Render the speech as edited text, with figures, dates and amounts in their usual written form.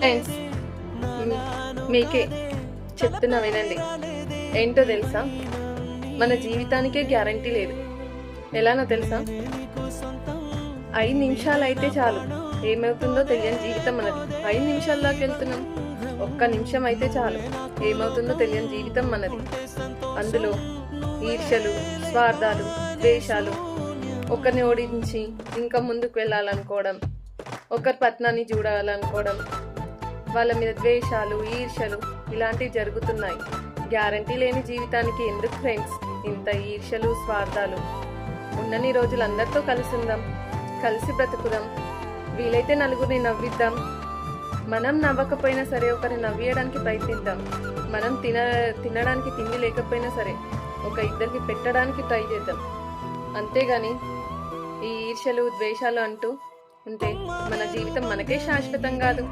Friends, మీకే చెప్తున్నా వినండి. ఏంటో తెలుసా, మన జీవితానికే గ్యారంటీ లేదు. ఎలానో తెలుసా, 5 నిమిషాలు అయితే చాలు, ఏమవుతుందో తెలియని జీవితం మనది. 5 నిమిషాల్లోకి వెళ్తున్నాం. ఒక్క నిమిషం అయితే చాలు, ఏమవుతుందో తెలియని జీవితం మనది. అందులో ఈర్ష్యలు, స్వార్థాలు, ద్వేషాలు, ఒకరిని ఓడించి ఇంకా ముందుకు వెళ్ళాలనుకోవడం, ఒకరి పత్నాన్ని చూడాలనుకోవడం, వాళ్ళ మీద ద్వేషాలు, ఈర్ష్యలు ఇలాంటివి జరుగుతున్నాయి. గ్యారంటీ లేని జీవితానికి ఎందుకు ఫ్రెండ్స్ ఇంత ఈర్ష్యలు, స్వార్థాలు? ఉన్నన్ని రోజులు అందరితో కలిసి ఉందాం, కలిసి బ్రతుకుదాం, వీలైతే నలుగురిని నవ్విద్దాం. మనం నవ్వకపోయినా సరే ఒకరిని నవ్వేయడానికి ప్రయత్నిద్దాం. మనం తినడానికి తిండి లేకపోయినా సరే ఒక ఇద్దరికి పెట్టడానికి ట్రై చేద్దాం. అంతేగాని ఈ ఈర్ష్యలు, ద్వేషాలు అంటూ ఉంటే మన జీవితం మనకే శాశ్వతం కాదు.